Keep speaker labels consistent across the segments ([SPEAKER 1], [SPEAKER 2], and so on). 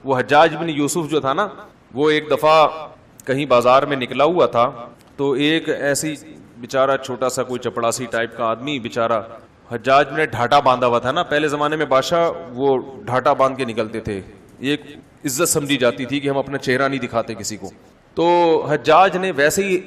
[SPEAKER 1] وہ حجاج بن یوسف جو تھا نا، وہ ایک دفعہ کہیں بازار میں نکلا ہوا تھا، تو ایک ایسی بیچارہ چھوٹا سا کوئی چپڑاسی ٹائپ کا آدمی بیچارہ، حجاج نے ڈھاٹا باندھا ہوا تھا نا، پہلے زمانے میں بادشاہ وہ ڈھاٹا باندھ کے نکلتے تھے، ایک عزت سمجھی جاتی تھی کہ ہم اپنا چہرہ نہیں دکھاتے کسی کو. تو حجاج نے ویسے ہی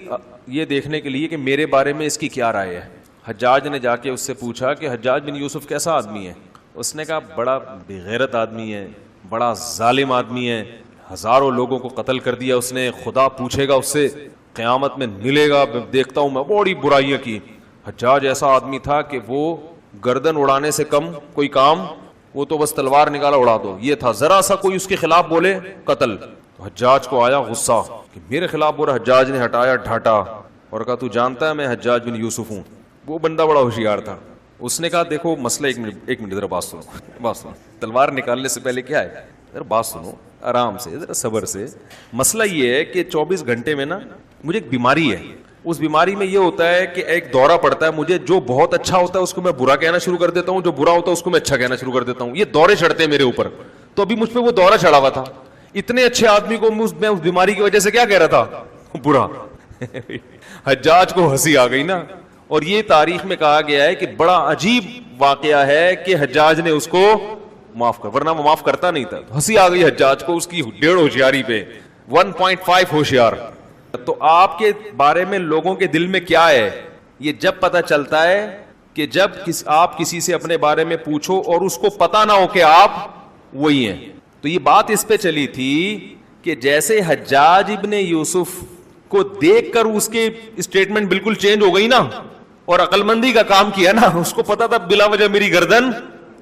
[SPEAKER 1] یہ دیکھنے کے لیے کہ میرے بارے میں اس کی کیا رائے ہے، حجاج نے جا کے اس سے پوچھا کہ حجاج بن یوسف کیسا آدمی ہے. اس نے کہا بڑا بے غیرت آدمی ہے، بڑا ظالم آدمی ہے، ہزاروں لوگوں کو قتل کر دیا اس نے، خدا پوچھے گا اس سے قیامت میں ملے گا، دیکھتا ہوں میں بڑی برائیاں کی. حجاج ایسا آدمی تھا کہ وہ گردن اڑانے سے کم کوئی کام، وہ تو بس تلوار نکالا اڑا دو، یہ تھا، ذرا سا کوئی اس کے خلاف بولے قتل. تو حجاج کو آیا غصہ کہ میرے خلاف بول رہا. حجاج نے ہٹایا ڈھاٹا اور کہا تو جانتا ہے میں حجاج بن یوسف ہوں. وہ بندہ بڑا ہوشیار تھا، اس نے کہا دیکھو مسئلہ، ایک منٹ ذرا بات سنو، تلوار نکالنے سے پہلے کیا ہے، ذرا بات سنو آرام سے، ذرا صبر سے. مسئلہ یہ ہے کہ 24 گھنٹے میں نا مجھے ایک بیماری ہے، اس بیماری میں یہ ہوتا ہے کہ ایک دورہ پڑتا ہے مجھے، جو بہت اچھا ہوتا ہے اس کو میں برا کہنا شروع کر دیتا ہوں، جو برا ہوتا ہے اس کو میں اچھا کہنا شروع کر دیتا ہوں، یہ دورے چڑھتے ہیں میرے اوپر. تو ابھی مجھ پہ وہ دورہ چڑھا ہوا تھا، اتنے اچھے آدمی کو میں اس بیماری کی وجہ سے کیا کہہ رہا تھا، برا. حجاج کو ہنسی آ گئی نا. اور یہ تاریخ میں کہا گیا ہے کہ بڑا عجیب واقعہ ہے کہ حجاج نے اس کو معاف کر، ورنہ وہ معاف کرتا نہیں تھا. ہنسی آ گئی حجاج کو اس کی 1.5 ہوشیاری پہ، 1.5 ہوشیار. تو آپ کے بارے میں لوگوں کے دل میں کیا ہے یہ جب پتہ چلتا ہے کہ جب آپ کسی سے اپنے بارے میں پوچھو اور اس کو پتہ نہ ہو کہ آپ وہی ہیں. تو یہ بات اس پہ چلی تھی کہ جیسے حجاج ابن یوسف کو دیکھ کر اس کے اسٹیٹمنٹ بالکل چینج ہو گئی نا، اور عقل مندی کا کام کیا نا، اس کو پتا تھا بلا وجہ میری گردن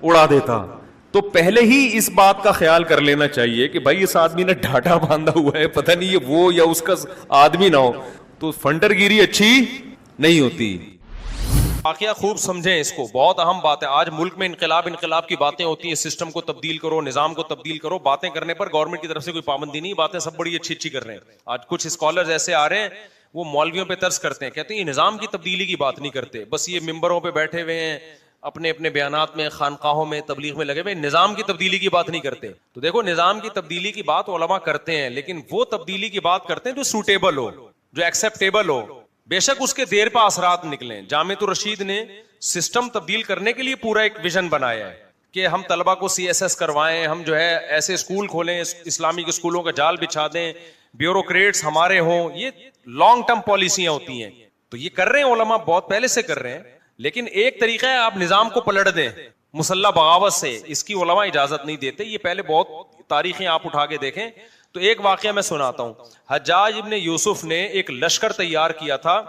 [SPEAKER 1] اڑا دیتا. تو پہلے ہی اس بات کا خیال کر لینا چاہیے کہ بھائی اس آدمی نے ڈھاٹا باندھا ہوا ہے، پتہ نہیں یہ وہ یا اس کا آدمی نہ ہو، تو فنڈر گیری اچھی نہیں ہوتی. واقعہ خوب سمجھیں اس کو، بہت اہم بات ہے. آج ملک میں انقلاب کی باتیں ہوتی ہیں، سسٹم کو تبدیل کرو، نظام کو تبدیل کرو. باتیں کرنے پر گورنمنٹ کی طرف سے کوئی پابندی نہیں، باتیں سب بڑی اچھی کر رہے ہیں. آج کچھ اسکالرز ایسے آ رہے ہیں وہ مولویوں پہ ترس کرتے ہیں، کہتے ہیں یہ نظام کی تبدیلی کی بات نہیں کرتے، بس یہ ممبروں پہ بیٹھے ہوئے ہیں اپنے بیانات میں، خانقاہوں میں تبلیغ میں لگے ہوئے، نظام کی تبدیلی کی بات نہیں کرتے. تو دیکھو ہیں کی تبدیلی کی بات علماء کرتے ہیں، لیکن وہ تبدیلی کی بات کرتے ہیں جو سوٹیبل ہو، جو ایکسیپٹیبل ہو. بے شک اس کے دیر پہ اثرات نکلیں. جامعۃ الرشید نے سسٹم تبدیل کرنے کے لیے پورا ایک ویژن بنایا ہے کہ ہم طلبہ کو CSS کروائیں، ہم جو ہے ایسے اسکول کھولیں، اسلامک اسکولوں کا جال بچھا دیں، بیوروکریٹس ہمارے ہوں. یہ لانگ ٹرم پالیسیاں ہوتی ہیں. تو یہ کر رہے ہیں علماء، بہت پہلے سے کر رہے ہیں. لیکن ایک طریقہ ہے آپ نظام کو پلٹ دیں مسلح بغاوت سے، اس کی علماء اجازت نہیں دیتے. یہ پہلے بہت تاریخیں آپ اٹھا کے دیکھیں. تو ایک واقعہ میں سناتا ہوں. حجاج ابن یوسف نے ایک لشکر تیار کیا تھا،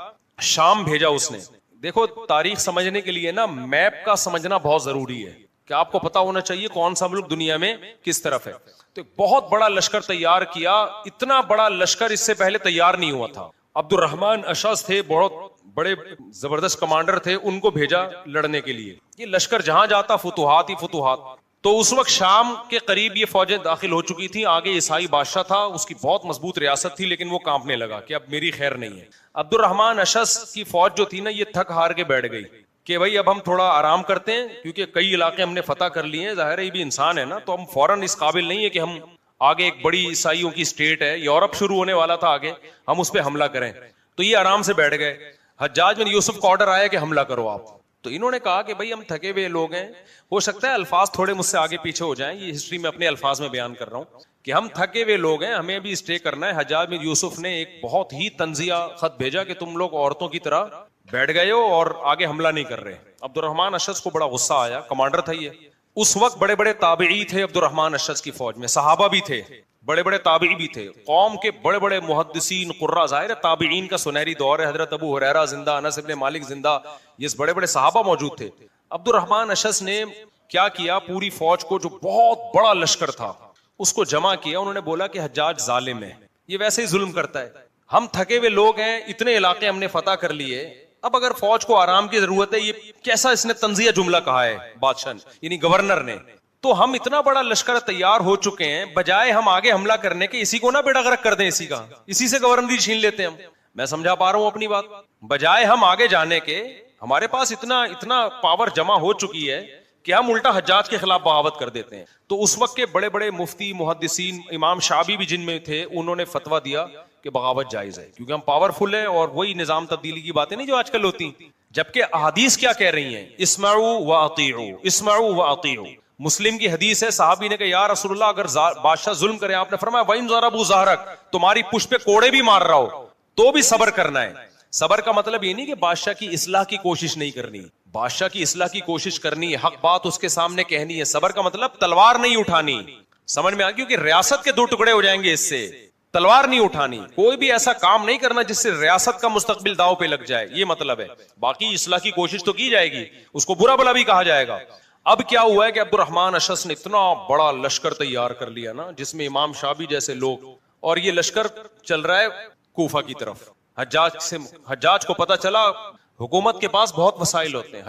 [SPEAKER 1] شام بھیجا اس نے. دیکھو تاریخ سمجھنے کے لیے نا میپ کا سمجھنا بہت ضروری ہے کہ آپ کو پتا ہونا چاہیے کون سا ملک دنیا میں کس طرف ہے. تو بہت بڑا لشکر تیار کیا. اتنا بڑا لشکر اس سے پہلے تیار نہیں ہوا تھا. عبد الرحمن اشعث تھے، بہت بڑے زبردست کمانڈر تھے، ان کو بھیجا لڑنے کے لیے. یہ لشکر جہاں جاتا فتوحات ہی فتوحات. تو اس وقت شام کے قریب یہ فوجیں داخل ہو چکی تھی. آگے عیسائی بادشاہ تھا، اس کی بہت مضبوط ریاست تھی، لیکن وہ کانپنے لگا کہ اب میری خیر نہیں ہے. عبد الرحمن اشعث کی فوج جو تھی نا یہ تھک ہار کے بیٹھ گئی کہ بھائی اب ہم تھوڑا آرام کرتے ہیں، کیونکہ کئی علاقے ہم نے فتح کر لیے ہیں. ظاہر ہے یہ بھی انسان ہے نا، تو ہم فوراً اس قابل نہیں ہے کہ ہم آگے ایک بڑی عیسائیوں کی اسٹیٹ ہے، یورپ شروع ہونے والا تھا آگے، ہم اس پہ حملہ کریں. تو یہ آرام سے بیٹھ گئے. حجاج بن یوسف کا آرڈر آیا کہ حملہ کرو آپ. تو انہوں نے کہا کہ بھائی ہم تھکے ہوئے لوگ ہیں، ہو سکتا ہے الفاظ تھوڑے مجھ سے آگے پیچھے ہو جائیں، یہ ہسٹری میں اپنے الفاظ میں بیان کر رہا ہوں کہ ہم تھکے ہوئے لوگ ہیں، ہمیں ابھی اسٹے کرنا ہے. حجاج بن یوسف نے ایک بہت ہی طنزیہ خط بھیجا کہ تم لوگ عورتوں کی طرح بیٹھ گئے ہو اور آگے حملہ نہیں کر رہے. عبد الرحمن اشعث کو بڑا غصہ آیا، کمانڈر تھا یہ. اس وقت بڑے بڑے تابعی تھے عبد الرحمن اشعث کی فوج میں، صحابہ بھی تھے، بڑے بڑے تابعی بھی تھے، قوم کے بڑے بڑے محدثین قراء. ظاہر ہے تابعین کا سنہری دور ہے، حضرت ابو ہریرہ زندہ، انس ابن مالک زندہ، یہ بڑے بڑے صحابہ موجود تھے. عبد الرحمن اشعث نے کیا کیا، پوری فوج کو جو بہت بڑا لشکر تھا اس کو جمع کیا. انہوں نے بولا کہ حجاج ظالم ہے، یہ ویسے ہی ظلم کرتا ہے، ہم تھکے ہوئے لوگ ہیں، اتنے علاقے ہم نے فتح کر لیے، اب اگر فوج کو آرام کی ضرورت ہے. یہ کیسا اس نے طنزیہ جملہ کہا ہے بادشاہ یعنی گورنر نے. تو ہم اتنا بڑا لشکر تیار ہو چکے ہیں، بجائے ہم آگے حملہ کرنے کے اسی کو نہ بیڑا غرق کر دیں، اسی سے گورنری چھین لیتے ہم. میں سمجھا پا رہا ہوں اپنی بات. بجائے ہم آگے جانے کے، ہمارے پاس اتنا پاور جمع ہو چکی ہے کہ ہم الٹا حجاج کے خلاف بغاوت کر دیتے ہیں. تو اس وقت کے بڑے بڑے مفتی محدثین, امام شعبی بھی جن میں تھے, انہوں نے فتویٰ دیا کہ بغاوت جائز ہے, کیونکہ ہم پاورفل ہیں اور وہی نظام تبدیلی کی باتیں نہیں جو آج کل ہوتی. جبکہ احادیث کیا کہہ رہی ہیں, اسمعوا واطیعوا, اسمعوا واطیعوا. مسلم کی حدیث ہے, صحابی نے کہا یا رسول اللہ اگر بادشاہ ظلم کرے, آپ نے فرمایا وَإِن ضَرَبُوا ظَهْرَكَ, تمہاری پشت پہ کوڑے بھی مار رہا ہو تو بھی صبر کرنا ہے. صبر کا مطلب یہ نہیں کہ بادشاہ کی اصلاح کی کوشش نہیں کرنی, بادشاہ کی اصلاح کی کوشش کرنی ہے, حق بات اس کے سامنے کہنی ہے. صبر کا مطلب تلوار نہیں اٹھانی. سمجھ میں آ گیا, کیونکہ ریاست کے دو ٹکڑے ہو جائیں گے اس سے. تلوار نہیں اٹھانی, کوئی بھی ایسا کام نہیں کرنا جس سے ریاست کا مستقبل داؤ پہ لگ جائے, یہ مطلب ہے. باقی اصلاح کی کوشش تو کی جائے گی, اس کو برا بھلا بھی کہا جائے گا. اب کیا ہوا ہے کہ عبد الرحمن اشعث نے اتنا بڑا لشکر تیار کر لیا نا, جس میں امام شعبی جیسے لوگ, اور یہ لشکر چل رہا ہے کوفہ کی طرف. حجاج کو پتا چلا حکومت کے پاس بہت وسائل ہوتے ہیں.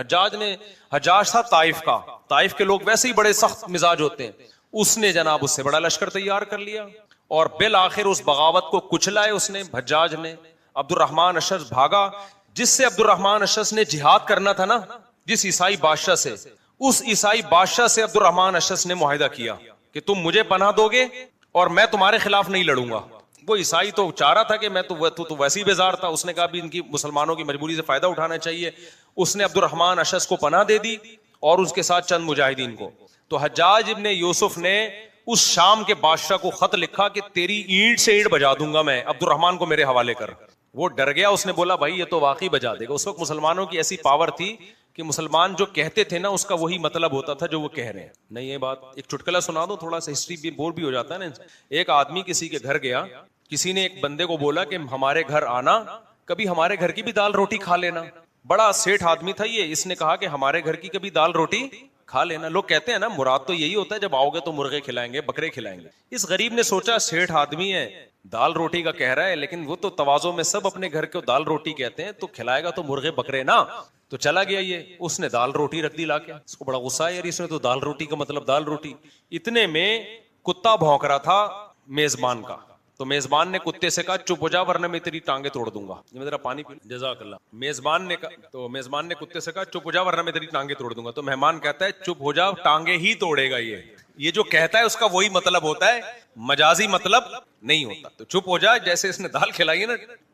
[SPEAKER 1] حجاج تھا طائف کا, طائف کے لوگ ویسے ہی بڑے سخت مزاج ہوتے ہیں. اس نے جناب اس سے بڑا لشکر تیار کر لیا اور بالآخر اس بغاوت کو کچلا ہے اس نے, حجاج نے. عبد الرحمن اشعث بھاگا. جس سے عبد الرحمن اشعث نے جہاد کرنا تھا نا, جس عیسائی بادشاہ سے, اس عیسائی بادشاہ سے عبد الرحمن اشعث نے معاہدہ کیا کہ تم مجھے پناہ دو گے اور میں تمہارے خلاف نہیں لڑوں گا. وہ عیسائی تو چاہ رہا تھا کہ میں تو ویسے ہی بیزار تھا. اس نے کہا بھی ان کی مسلمانوں کی مجبوری سے فائدہ اٹھانا چاہیے. اس نے عبد الرحمن اشعث کو پناہ دے دی اور اس کے ساتھ چند مجاہدین کو. تو حجاج ابن یوسف نے اس شام کے بادشاہ کو خط لکھا کہ تیری اینٹ سے اینٹ بجا دوں گا میں, عبد الرحمن کو میرے حوالے کر. وہ ڈر گیا, اس نے بولا بھائی یہ تو واقعی بجا دے گا. اس وقت مسلمانوں کی ایسی پاور تھی کہ مسلمان جو کہتے تھے نا اس کا وہی مطلب ہوتا تھا جو وہ کہہ رہے ہیں. نہیں یہ بات ایک چٹکلا سنا دو, تھوڑا سا ہسٹری بھی بور بھی ہو جاتا ہے نا. ایک آدمی کسی کے گھر گیا, کسی نے ایک بندے کو بولا کہ ہمارے گھر آنا, کبھی ہمارے گھر کی بھی دال روٹی کھا لینا. بڑا سیٹھ آدمی تھا یہ, اس نے کہا کہ ہمارے گھر کی کبھی دال روٹی کھا لینا. لوگ کہتے ہیں نا مراد تو یہی ہوتا ہے جب آؤ گے تو مرغے کھلائیں گے, بکرے کھلائیں گے. اس غریب نے سوچا سیٹھ آدمی ہے, دال روٹی کا کہہ رہا ہے, لیکن وہ تو تواضع میں سب اپنے گھر کو دال روٹی کہتے ہیں, تو کھلائے گا تو مرغے بکرے نا. تو چلا گیا یہ, اس نے دال روٹی رکھ دی لا کے. اس کو بڑا غصہ ہے یار, اس نے تو دال روٹی کا مطلب دال روٹی. اتنے میں کتا بھونک رہا تھا میزبان کا. تو میزبان نے کتے سے کہا چپ ہو جا ورنہ میں تیری ٹانگیں توڑ دوں گا. یہ میرا پانی پی, جزاک اللہ. میزبان نے کتے سے کہا چپ ہو جا ورنہ میں تیری ٹانگیں توڑ دوں گا. تو مہمان کہتا ہے چپ ہو جا, ٹانگیں ہی توڑے گا. یہ جو کہتا ہے اس کا وہی مطلب ہوتا ہے, مجازی مطلب نہیں ہوتا. تو چپ ہو جا, جیسے اس نے دال کھلائی ہے نا,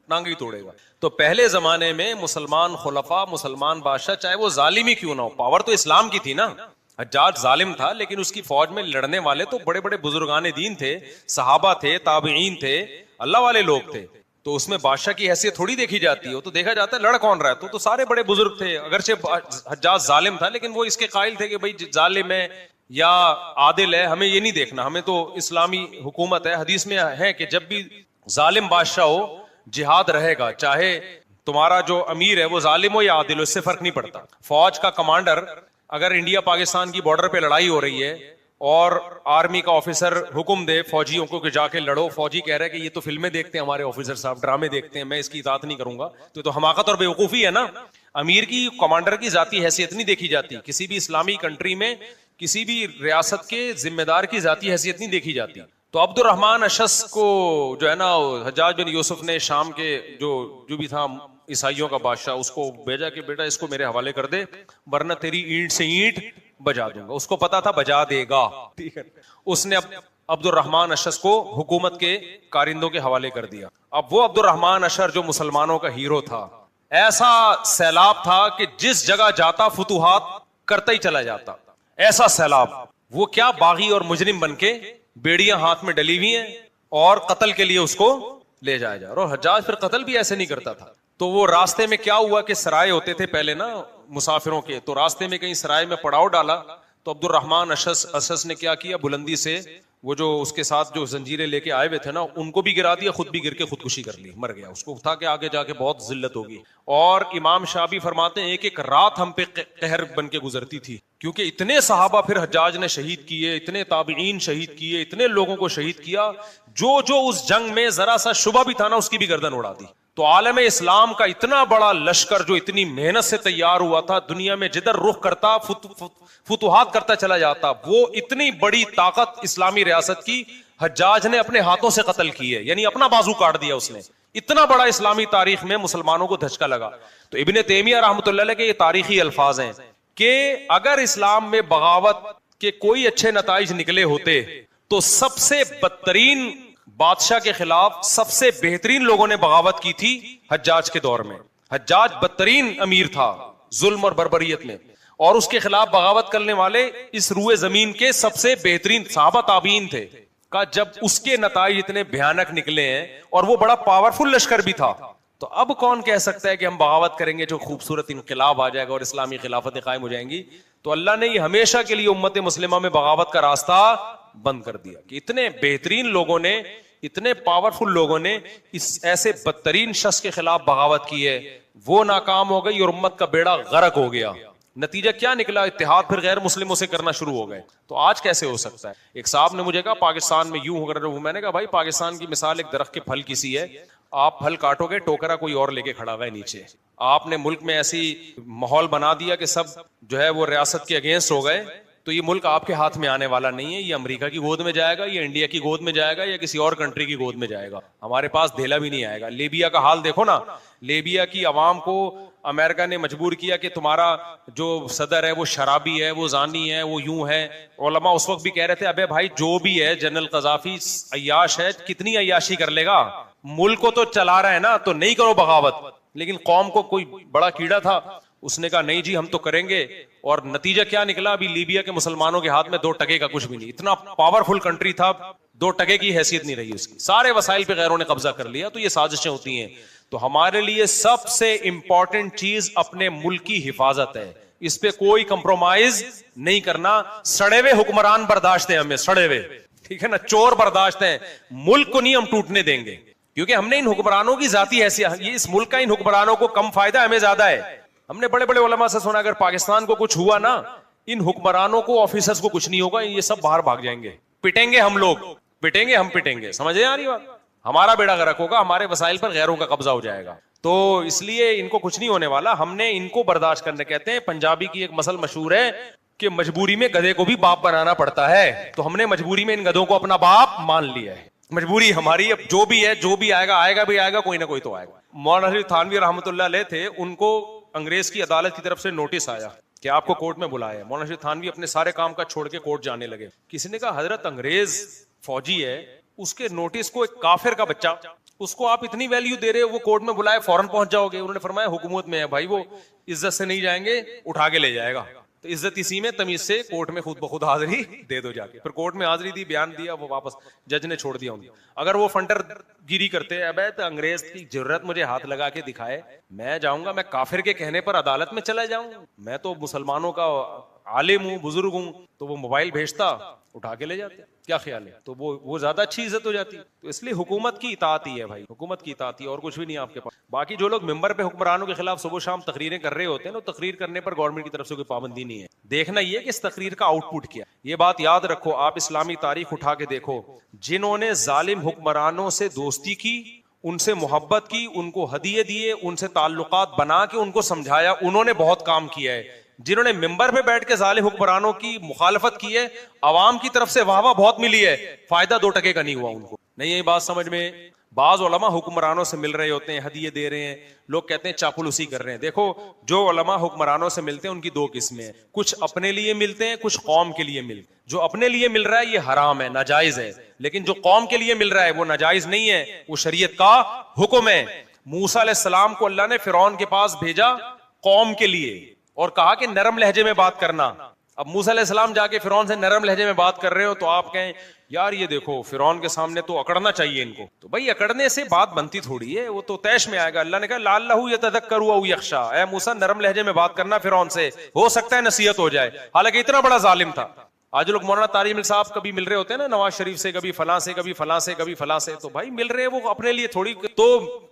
[SPEAKER 1] ٹانگیں ہی توڑے گا. تو پہلے زمانے میں مسلمان خلفاء, مسلمان بادشاہ, چاہے وہ ظالم ہی کیوں نہ ہو, پاور تو اسلام کی تھی نا. حجاج ظالم تھا لیکن اس کی فوج میں لڑنے والے تو بڑے بڑے بزرگان دین تھے, صحابہ تھے, تابعین تھے, اللہ والے لوگ تھے. تو اس میں بادشاہ کی حیثیت تھوڑی دیکھی جاتی ہے, تو دیکھا جاتا ہے لڑ کون رہا ہے. تو سارے بڑے بزرگ تھے. اگرچہ حجاج ظالم تھا لیکن وہ اس کے قائل تھے کہ بھائی ظالم ہے یا عادل ہے, ہمیں یہ نہیں دیکھنا, ہمیں تو اسلامی حکومت ہے. حدیث میں ہے کہ جب بھی ظالم بادشاہ ہو جہاد رہے گا, چاہے تمہارا جو امیر ہے وہ ظالم ہو یا عادل ہو, اس سے فرق نہیں پڑتا. فوج کا کمانڈر اگر انڈیا پاکستان کی بارڈر پہ لڑائی ہو رہی ہے اور آرمی کا آفیسر حکم دے فوجیوں کو کہ جا کے لڑو, فوجی کہہ رہا ہے کہ یہ تو فلمیں دیکھتے ہیں ہمارے آفیسر صاحب, ڈرامے دیکھتے ہیں, میں اس کی اطاعت نہیں کروں گا, تو حماقت اور بیوقوفی ہے نا. امیر کی, کمانڈر کی ذاتی حیثیت نہیں دیکھی جاتی. کسی بھی اسلامی کنٹری میں کسی بھی ریاست کے ذمہ دار کی ذاتی حیثیت نہیں دیکھی جاتی. تو عبد الرحمن اشعث کو جو ہے نا حجاج بن یوسف نے شام کے جو بھی تھا عیسائیوں کا بادشاہ, اس کو بھیجا کہ بیٹا اس کو میرے حوالے کر دے ورنہ تیری اینٹ سے اینٹ بجا دوں گا. اس کو پتا تھا بجا دے گا, ٹھیک ہے. اس نے عبد الرحمن اشعث کو حکومت کے کارندوں کے حوالے کر دیا. اب وہ عبد الرحمن اشعث جو مسلمانوں کا ہیرو تھا, ایسا سیلاب تھا کہ جس جگہ جاتا فتوحات کرتا ہی چلا جاتا, ایسا سیلاب. وہ کیا باغی اور مجرم بن کے بیڑیاں ہاتھ میں ڈلی ہوئی ہیں اور قتل کے لیے اس کو لے جایا جا رہا. اور حجاج پھر قتل بھی ایسے نہیں کرتا تھا. تو وہ راستے میں کیا ہوا کہ سرائے ہوتے تھے پہلے نا مسافروں کے, تو راستے میں کہیں سرائے میں پڑاؤ ڈالا, تو عبد الرحمن اشعث نے کیا کیا, بلندی سے وہ جو اس کے ساتھ جو زنجیریں لے کے آئے ہوئے تھے نا ان کو بھی گرا دیا, خود بھی گر کے خودکشی کر لی, مر گیا. اس کو تھا کہ آگے جا کے بہت ذلت ہوگی. اور امام شعبی فرماتے ہیں ایک ایک رات ہم پہ قہر بن کے گزرتی تھی, کیونکہ اتنے صحابہ پھر حجاج نے شہید کیے, اتنے تابعین شہید کیے, اتنے لوگوں کو شہید کیا, جو اس جنگ میں ذرا سا شبہ بھی تھا نا اس کی بھی گردن اڑا دی. تو عالم اسلام کا اتنا بڑا لشکر جو اتنی محنت سے تیار ہوا تھا, دنیا میں جدھر رخ کرتا فتوحات کرتا چلا جاتا, وہ اتنی بڑی طاقت اسلامی ریاست کی حجاج نے اپنے ہاتھوں سے قتل کی ہے, یعنی اپنا بازو کاٹ دیا اس نے. اتنا بڑا اسلامی تاریخ میں مسلمانوں کو دھچکا لگا. تو ابن تیمیہ رحمۃ اللہ علیہ کے یہ تاریخی الفاظ ہیں کہ اگر اسلام میں بغاوت کے کوئی اچھے نتائج نکلے ہوتے تو سب سے بدترین بادشاہ کے خلاف سب سے بہترین لوگوں نے بغاوت کی تھی حجاج کے دور میں. حجاج بدترین امیر تھا ظلم اور بربریت میں, اور اس کے خلاف بغاوت کرنے والے اس روئے زمین کے سب سے بہترین صحابہ تابعین تھے. کا جب اس کے نتائج اتنے بھیانک نکلے ہیں اور وہ بڑا پاورفل لشکر بھی تھا, تو اب کون کہہ سکتا ہے کہ ہم بغاوت کریں گے جو خوبصورت انقلاب آ جائے گا اور اسلامی خلافتیں قائم ہو جائیں گی. تو اللہ نے یہ ہمیشہ کے لیے امت مسلمہ میں بغاوت کا راستہ بند کر دیا کہ اتنے بہترین لوگوں نے, اتنے پاورفل لوگوں نے اس ایسے بدترین شخص کے خلاف بغاوت کی ہے, وہ ناکام ہو گئی اور امت کا بیڑا غرق ہو گیا. نتیجہ کیا نکلا؟ اتحاد پھر غیر مسلموں سے کرنا شروع ہو گئے. تو آج کیسے ہو سکتا ہے؟ ایک صاحب نے مجھے کہا پاکستان میں یوں ہو کر, میں نے کہا بھائی پاکستان کی مثال ایک درخت کے پھل کی سی ہے, آپ پھل کاٹو گے ٹوکرا کوئی اور لے کے کھڑا ہوا ہے نیچے. آپ نے ملک میں ایسی ماحول بنا دیا کہ سب جو ہے وہ ریاست کے اگینسٹ ہو گئے, تو یہ ملک آپ کے ہاتھ میں آنے والا نہیں ہے. یہ امریکہ کی گود میں جائے گا, یہ انڈیا کی گود میں جائے گا, یا کسی اور کنٹری کی گود میں جائے گا. ہمارے پاس دھیلا بھی نہیں آئے گا. لیبیا کا حال دیکھو نا, لیبیا کی عوام کو امریکہ نے مجبور کیا کہ تمہارا جو صدر ہے وہ شرابی ہے, وہ زانی ہے, وہ یوں ہے. علماء اس وقت بھی کہہ رہے تھے ابے بھائی جو بھی ہے جنرل قذافی عیاش ہے, کتنی عیاشی کر لے گا, ملک کو تو چلا رہا ہے نا, تو نہیں کرو بغاوت. لیکن قوم کو کوئی بڑا کیڑا تھا, اس نے کہا نہیں جی ہم تو کریں گے. اور نتیجہ کیا نکلا؟ ابھی لیبیا کے مسلمانوں کے ہاتھ میں 2 ٹکے کا کچھ بھی نہیں. اتنا پاورفل کنٹری تھا, 2 ٹکے کی حیثیت نہیں رہی اس کی. سارے وسائل پہ غیروں نے قبضہ کر لیا. تو یہ سازشیں ہوتی ہیں. تو ہمارے لیے سب سے امپورٹنٹ چیز اپنے ملک کی حفاظت ہے, اس پہ کوئی کمپرومائز نہیں کرنا. سڑے ہوئے حکمران برداشت ہیں ہمیں, سڑے ہوئے, ٹھیک ہے نا, چور برداشت ہیں, ملک کو نہیں ہم ٹوٹنے دیں گے. کیونکہ ہم نے ان حکمرانوں کی ذاتی حیثیت, یہ اس ملک کا ان حکمرانوں کو کم فائدہ ہمیں زیادہ ہے. ہم نے بڑے بڑے علماء سے سنا اگر پاکستان کو کچھ ہوا نا, ان حکمرانوں کو آفیسرز کو کچھ نہیں ہوگا, یہ سب باہر بھاگ جائیں گے, پٹیں گے ہم لوگ, پٹیں گے ہم, پٹیں گے. سمجھے آ رہی بات؟ ہمارا بیڑا غرق ہوگا, ہمارے وسائل پر غیروں کا قبضہ ہو جائے گا. تو اس لیے ان کو کچھ نہیں ہونے والا. ہم نے ان کو برداشت کرنے, کہتے ہیں پنجابی کی ایک مسل مشہور ہے کہ مجبوری میں گدھے کو بھی باپ بنانا پڑتا ہے. تو ہم نے مجبوری میں ان گدھوں کو اپنا باپ مان لیا ہے. مجبوری ہماری, اب جو بھی ہے, جو بھی آئے گا, آئے گا بھی آئے گا, کوئی نہ کوئی تو آئے گا. مولانا رشید تھانوی رحمۃ اللہ علیہ تھے, ان کو انگریز کی عدالت کی طرف سے نوٹس آیا کہ آپ کو کورٹ میں بلایا ہے. مولانا رشید تھانوی اپنے سارے کام کا چھوڑ کے کورٹ جانے لگے. کسی نے کہا حضرت انگریز فوجی ہے, اس کے نوٹس کو ایک کافر کا بچہ, اس کو آپ اتنی ویلیو دے رہے ہو, وہ کورٹ میں بلائے فوراً پہنچ جاؤ گے. انہوں نے فرمایا حکومت میں ہے بھائی, وہ عزت سے نہیں جائیں گے, اٹھا کے لے جائے گا. تو عزت اسی میں, تمیز سے کورٹ میں خود بخود حاضری دے دو جا کے. پھر کورٹ میں حاضری دی, بیان دیا, وہ واپس جج نے چھوڑ دیا انہیں. اگر وہ فنٹر گیری کرتے اب تو انگریز کی ضرورت مجھے ہاتھ لگا کے دکھائے, میں جاؤں گا, میں کافر کے کہنے پر عدالت میں چلا جاؤں, میں تو مسلمانوں کا عالم ہوں, بزرگ ہوں, تو وہ موبائل بھیجتا, اٹھا کے لے جاتے. کیا خیال ہے؟ تو وہ زیادہ اچھی عزت ہو جاتی. تو اس لیے حکومت کی اطاعت ہی ہے بھائی, حکومت کی اطاعت ہی, اور کچھ بھی نہیں آپ کے پاس. باقی جو لوگ ممبر پہ حکمرانوں کے خلاف صبح شام تقریریں کر رہے ہوتے ہیں نا, تقریر کرنے پر گورنمنٹ کی طرف سے کوئی پابندی نہیں ہے. دیکھنا یہ کہ اس تقریر کا آؤٹ پٹ کیا. یہ بات یاد رکھو, آپ اسلامی تاریخ اٹھا کے دیکھو, جنہوں نے ظالم حکمرانوں سے دوستی کی, ان سے محبت کی, ان کو ہدیے دیے, ان سے تعلقات بنا کے ان کو سمجھایا, انہوں نے بہت کام کیا ہے. جنہوں نے ممبر پہ بیٹھ کے ظالم حکمرانوں کی مخالفت کی ہے, عوام کی طرف سے واہ واہ بہت ملی ہے, فائدہ 2 ٹکے کا نہیں ہوا ان کو. نہیں یہ بات سمجھ میں؟ بعض علماء حکمرانوں سے مل رہے ہوتے ہیں, ہدیے دے رہے ہیں, لوگ کہتے ہیں چاپلوسی کر رہے ہیں. دیکھو جو علماء حکمرانوں سے ملتے ہیں ان کی 2 قسمیں ہیں, کچھ اپنے لیے ملتے ہیں, کچھ قوم کے لیے ملتے ہیں. جو اپنے لیے مل رہا ہے یہ حرام ہے, ناجائز ہے, لیکن جو قوم کے لیے مل رہا ہے وہ ناجائز نہیں ہے, وہ شریعت کا حکم ہے. موسیٰ علیہ السلام کو اللہ نے فرعون کے پاس بھیجا قوم کے لیے, اور کہا کہ نرم لہجے میں بات کرنا. اب موسیٰ علیہ السلام جا کے فرعون سے نرم لہجے میں بات کر رہے ہو, تو آپ کہیں یار یہ دیکھو فرعون کے سامنے تو اکڑنا چاہیے ان کو. تو بھائی اکڑنے سے بات بنتی تھوڑی ہے, وہ تو طیش میں آئے گا. اللہ نے کہا لعلہ یتذکر او یخشی, اے موسیٰ نرم لہجے میں بات کرنا فرعون سے, ہو سکتا ہے نصیحت ہو جائے. حالانکہ اتنا بڑا ظالم تھا. آج لوگ مولانا طارق مل صاحب کبھی مل رہے ہوتے ہیں نا نواز شریف سے, کبھی فلاں سے, کبھی فلاں سے, کبھی فلاں سے, تو بھائی مل رہے ہیں وہ اپنے لیے تھوڑی. تو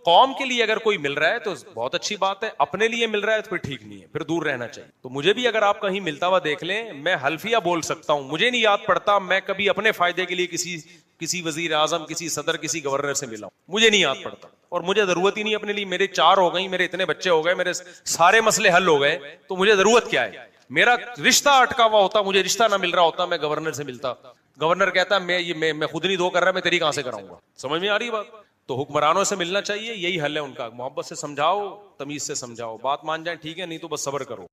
[SPEAKER 1] قوم کے لیے اگر کوئی مل رہا ہے تو بہت اچھی بات ہے, اپنے لیے مل رہا ہے تو پھر ٹھیک نہیں ہے, پھر دور رہنا چاہیے. تو مجھے بھی اگر آپ کہیں ملتا ہوا دیکھ لیں, میں حلفیہ بول سکتا ہوں, مجھے نہیں یاد پڑتا میں کبھی اپنے فائدے کے لیے کسی وزیر اعظم, کسی صدر, کسی گورنر سے ملا ہوں, مجھے نہیں یاد پڑتا. اور مجھے ضرورت ہی نہیں اپنے لیے, میرے 4 ہو گئی, میرے اتنے بچے ہو گئے, میرے سارے مسئلے حل ہو گئے, تو مجھے ضرورت کیا ہے؟ میرا رشتہ اٹکا ہوا ہوتا, مجھے رشتہ نہ مل رہا ہوتا, میں گورنر سے ملتا, گورنر کہتا میں خود نہیں دو کر رہا, میں تیری کہاں سے کراؤں گا. سمجھ میں آ رہی بات؟ تو حکمرانوں سے ملنا چاہیے, یہی حل ہے ان کا. محبت سے سمجھاؤ, تمیز سے سمجھاؤ, بات مان جائیں ٹھیک ہے, نہیں تو بس صبر کرو.